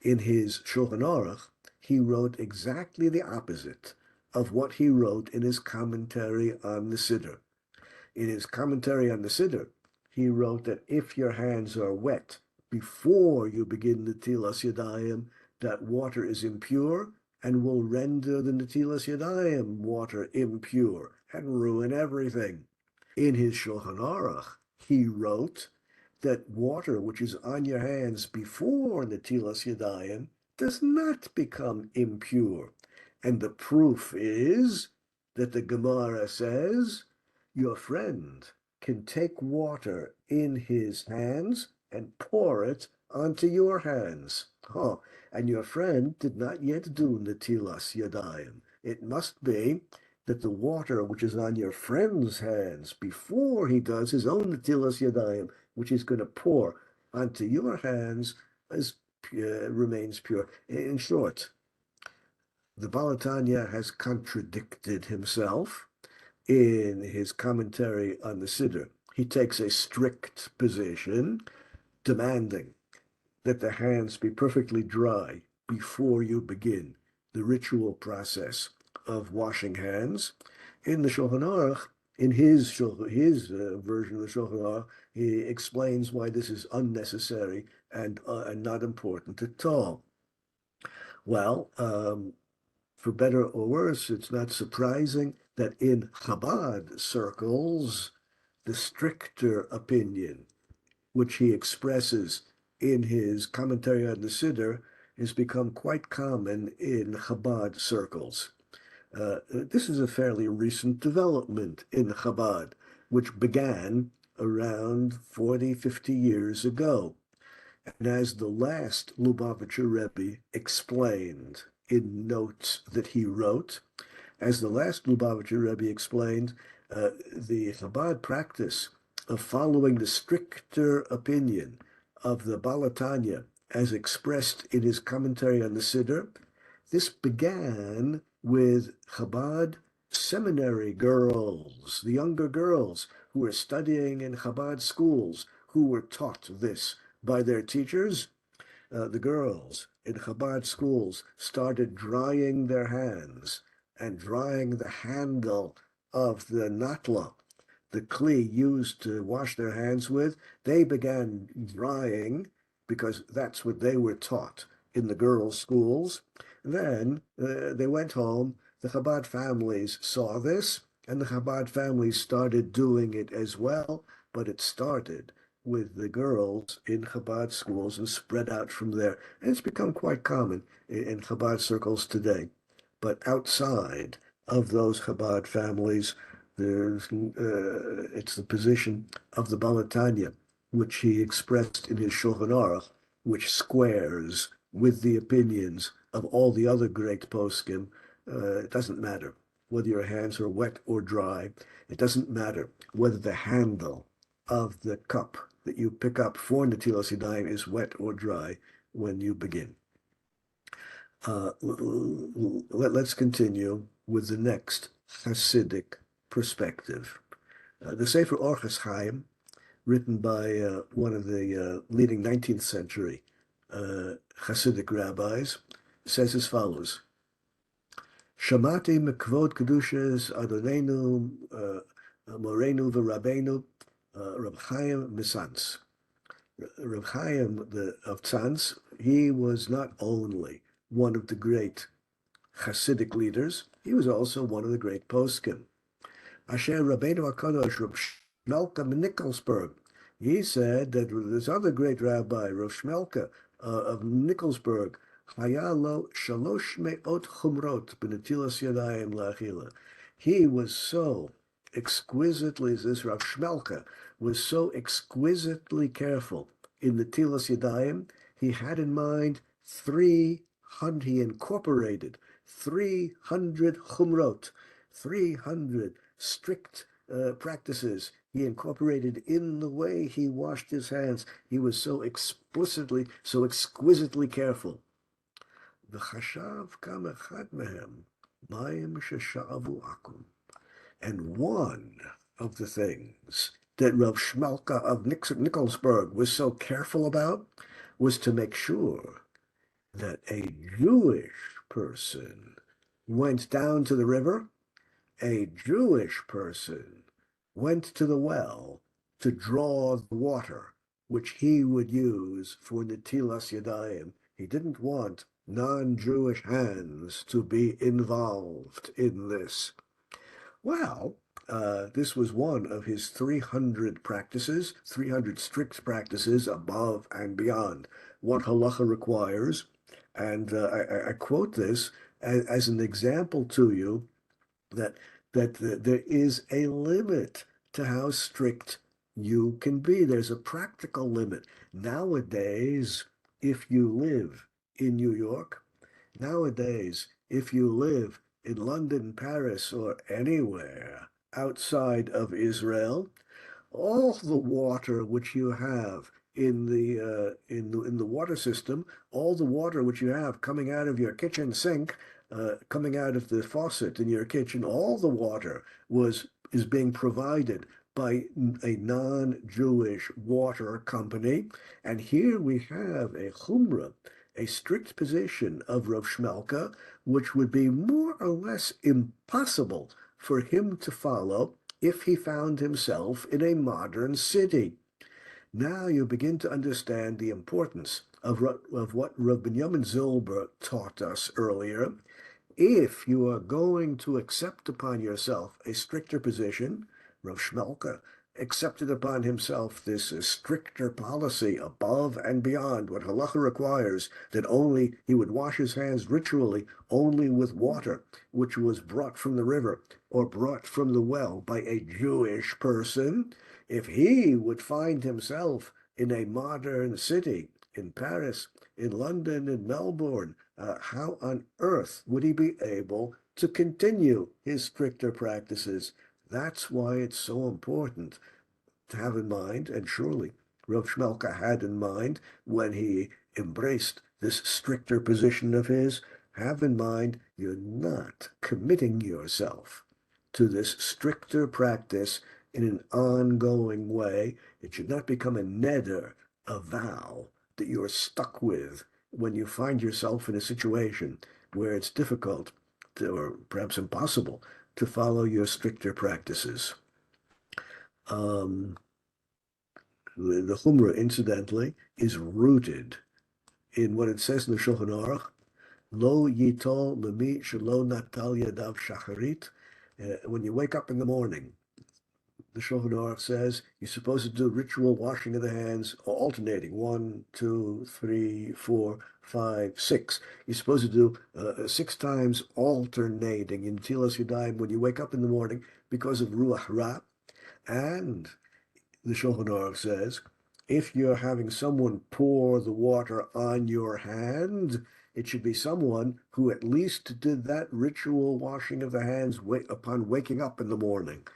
Speaker 1: In his Shulchan Aruch, he wrote exactly the opposite of what he wrote in his commentary on the Seder. In his commentary on the Seder, he wrote that if your hands are wet before you begin Netilas Yadayim, that water is impure and will render the Netilas Yadayim water impure and ruin everything. In his Shulchan Aruch, he wrote that water which is on your hands before Netilas Yadayim does not become impure. And the proof is that the Gemara says, your friend can take water in his hands and pour it onto your hands. Oh, and your friend did not yet do Netilas Yadayim. It must be that the water which is on your friend's hands before he does his own Netilas Yadayim, which he's going to pour onto your hands, remains pure. In short, the Balatanya has contradicted himself in his commentary on the Siddur. He takes a strict position, demanding that the hands be perfectly dry before you begin the ritual process of washing hands. In the Shulchan Aruch, in his version of the Shulchan Aruch, he explains why this is unnecessary and not important at all. Well, for better or worse, it's not surprising that in Chabad circles, the stricter opinion, which he expresses in his commentary on the Seder, has become quite common in Chabad circles. This is a fairly recent development in Chabad, which began around 40, 50 years ago. And as the last Lubavitcher Rebbe explained in notes that he wrote, as the last Lubavitcher Rebbe explained, the Chabad practice of following the stricter opinion of the Balatanya, as expressed in his commentary on the Siddur, this began with Chabad seminary girls, the younger girls who were studying in Chabad schools, who were taught this by their teachers. The girls in Chabad schools started drying their hands and drying the handle of the natla, the kli used to wash their hands with. They began drying because that's what they were taught in the girls' schools. Then they went home. The Chabad families saw this, and the Chabad families started doing it as well, but it started with the girls in Chabad schools and spread out from there. And it's become quite common in Chabad circles today. But outside of those Chabad families, it's the position of the Balatanya, which he expressed in his Shulchan Aruch, which squares with the opinions of all the other great poskim. It doesn't matter whether your hands are wet or dry. It doesn't matter whether the handle of the cup that you pick up for Netilas Yadayim is wet or dry when you begin. Let's continue with the next Hasidic perspective. The Sefer Orchos Chaim, written by one of the leading 19th century Hasidic rabbis, says as follows: Shamati mekvod kedushas Adonenu Morenu v'Rabbeinu Reb Chaim Misans. Reb Chaim of Tzanz, he was not only one of the great Hasidic leaders, he was also one of the great poskim. Asher Rabbeinu HaKadosh, Reb Shmelka Nikolsburg, he said that this other great rabbi, Reb Shmelka of Nikolsburg, Hayalo Shalosh Me'ot Chumrot B'Netilas Yadayim La'achila. He was so exquisitely, this Rav Shmelka was so exquisitely careful in the Tilas Yadayim, he had in mind 300, he incorporated 300 chumrot, 300 strict practices he incorporated in the way he washed his hands. He was so explicitly, so exquisitely careful. V'chashav kam echad mehem, mayim shesha'avu akum. And one of the things that Rav Shmelka of Nikolsburg was so careful about was to make sure that a Jewish person went down to the river, a Jewish person went to the well to draw the water which he would use for Netilas Yadayim. He didn't want non-Jewish hands to be involved in this. Well, this was one of his 300 practices, 300 strict practices above and beyond what halacha requires. And I quote this as an example to you that there is a limit to how strict you can be. There's a practical limit. Nowadays, if you live in New York, nowadays, if you live in London, Paris, or anywhere outside of Israel, all the water which you have in the water system, all the water which you have coming out of your kitchen sink, coming out of the faucet in your kitchen, all the water is being provided by a non-Jewish water company. And here we have a chumrah, a strict position of Rav Shmelka, which would be more or less impossible for him to follow if he found himself in a modern city. Now you begin to understand the importance of what Rav Binyamin Zilber taught us earlier. If you are going to accept upon yourself a stricter position, Rav Shmelka accepted upon himself this stricter policy above and beyond what halacha requires, that only he would wash his hands ritually only with water, which was brought from the river or brought from the well by a Jewish person, if he would find himself in a modern city, in Paris, in London, in Melbourne, how on earth would he be able to continue his stricter practices? That's why it's so important to have in mind, and surely Rav Shmelka had in mind when he embraced this stricter position of his, have in mind you're not committing yourself to this stricter practice in an ongoing way. It should not become a neder, a vow that you're stuck with when you find yourself in a situation where it's difficult to, or perhaps impossible to follow your stricter practices. The Chumrah, incidentally, is rooted in what it says in the Shulchan Aruch, Lo yitol lemi shelo natal yadav shacharit. When you wake up in the morning, the Shulchan Aruch says you're supposed to do ritual washing of the hands, or alternating 1, 2, 3, 4, 5, 6. You're supposed to do 6 times alternating in Tilas Yadayim when you wake up in the morning because of Ruach Ra. And the Shulchan Aruch says, if you're having someone pour the water on your hand, it should be someone who at least did that ritual washing of the hands upon waking up in the morning.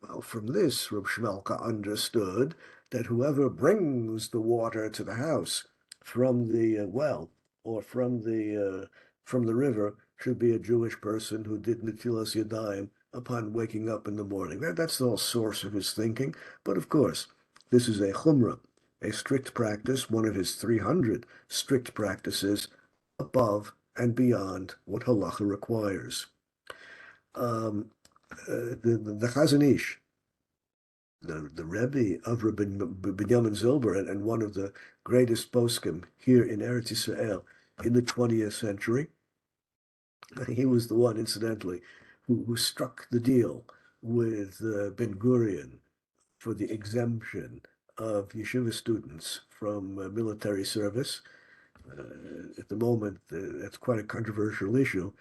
Speaker 1: Well, from this, Reb Shmelka understood that whoever brings the water to the house from the well or from the river should be a Jewish person who did Netilas Yadayim upon waking up in the morning. That's the whole source of his thinking. But of course, this is a chumrah, a strict practice, one of his 300 strict practices above and beyond what halacha requires. The Chazon Ish, the Rebbe of Rabbi Binyamin Zilber, and one of the greatest poskim here in Eretz Yisrael in the 20th century, he was the one, incidentally, who struck the deal with Ben Gurion for the exemption of yeshiva students from military service. At the moment, that's quite a controversial issue.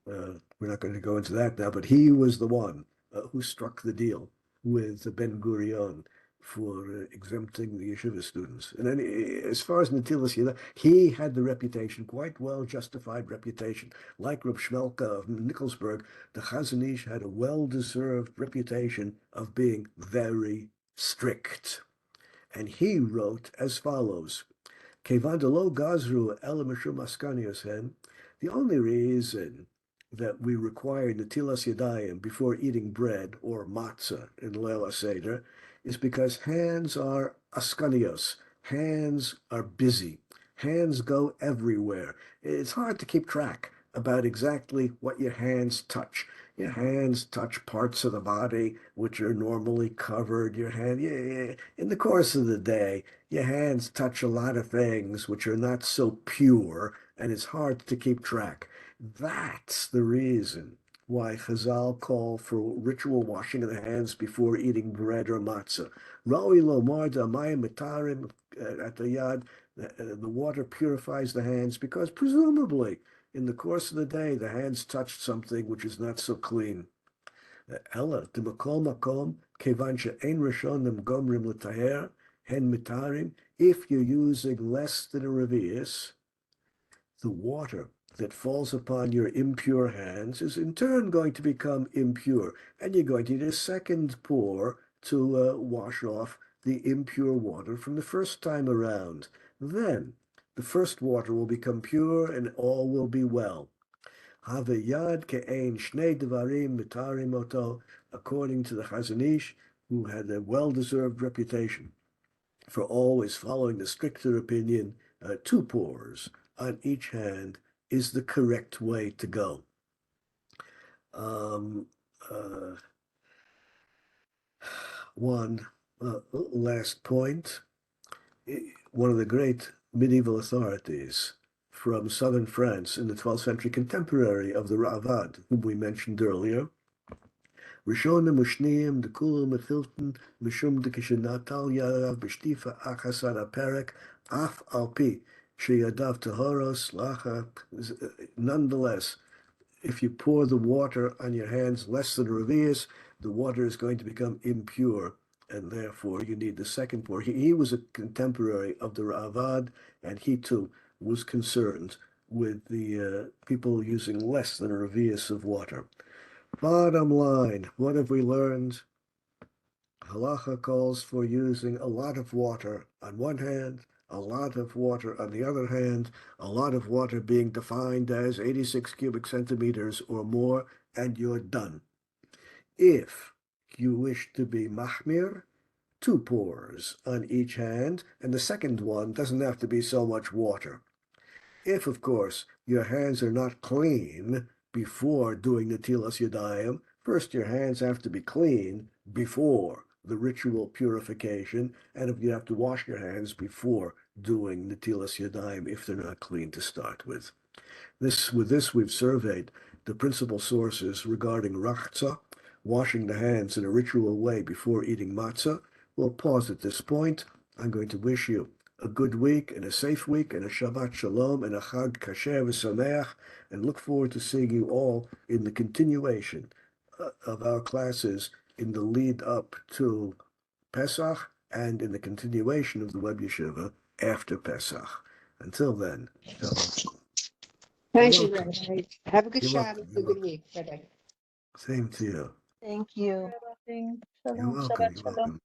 Speaker 1: We're not going to go into that now, but he was the one who struck the deal with Ben Gurion for exempting the yeshiva students. And then, as far as Netilas Yadayim, he had the reputation, quite well justified reputation. Like Reb Shmelka of Nikolsburg, the Chazon Ish had a well-deserved reputation of being very strict. And he wrote as follows, Kevan delo gazru el mishum askanios hen, the only reason that we require Netilas Yadayim before eating bread or matzah in Leil Seder is because hands are askanios. Hands are busy. Hands go everywhere. It's hard to keep track about exactly what your hands touch. Your hands touch parts of the body which are normally covered. In the course of the day, your hands touch a lot of things which are not so pure, and it's hard to keep track. That's the reason why Chazal call for ritual washing of the hands before eating bread or matzah. Ra'oi lomar da'mayim mitarim at the yad. The water purifies the hands because presumably in the course of the day the hands touched something which is not so clean. Ella d'makol makom kevan she'ein rishonim gomrim l'taher hen mitarim. If you're using less than a revius, the water that falls upon your impure hands is in turn going to become impure, and you're going to need a second pour to wash off the impure water from the first time around. Then the first water will become pure and all will be well. Havayad ke'ein shnei devarim mitarim oto, according to the Chazon Ish, who had a well-deserved reputation for always following the stricter opinion, 2 pours on each hand is the correct way to go. One last point. One of the great medieval authorities from southern France in the 12th century, contemporary of the Ravad, whom we mentioned earlier, Rishonim ushniim dekulim mechilten mishum dekishenatal yarav b'shtifa achas al haperek af al pi sheyadav tahoros lacha. Nonetheless, if you pour the water on your hands less than a revius, the water is going to become impure, and therefore you need the second pour. He was a contemporary of the Ravad, and he too was concerned with the people using less than a revius of water. Bottom line, what have we learned? Halacha calls for using a lot of water on one hand, a lot of water on the other hand, a lot of water being defined as 86 cubic centimeters or more, and you're done. If you wish to be mahmir, 2 pours on each hand, and the second one doesn't have to be so much water. If, of course, your hands are not clean before doing Netilas Yadayim, first your hands have to be clean before the ritual purification, and if you have to wash your hands before doing Netilas Yadayim if they're not clean to start with. With this, we've surveyed the principal sources regarding Rachtzah, washing the hands in a ritual way before eating matzah. We'll pause at this point. I'm going to wish you a good week and a safe week and a Shabbat Shalom and a Chag Kasher v'Sameach, and look forward to seeing you all in the continuation of our classes in the lead up to Pesach and in the continuation of the Web Yeshiva after Pesach. Until then, shalom.
Speaker 2: Thank you, Rabbi. Have a good
Speaker 1: You're
Speaker 2: Shabbat,
Speaker 1: welcome.
Speaker 2: a good week. Bye-bye.
Speaker 1: Same to you.
Speaker 3: Thank you.
Speaker 1: You're
Speaker 3: Shalom,
Speaker 1: welcome.
Speaker 3: Shabbat
Speaker 1: You're
Speaker 3: Shalom.
Speaker 1: welcome.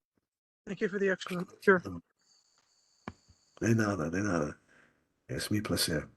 Speaker 4: Thank you for the extra. Sure.
Speaker 1: De nada, de nada. Es mi placer.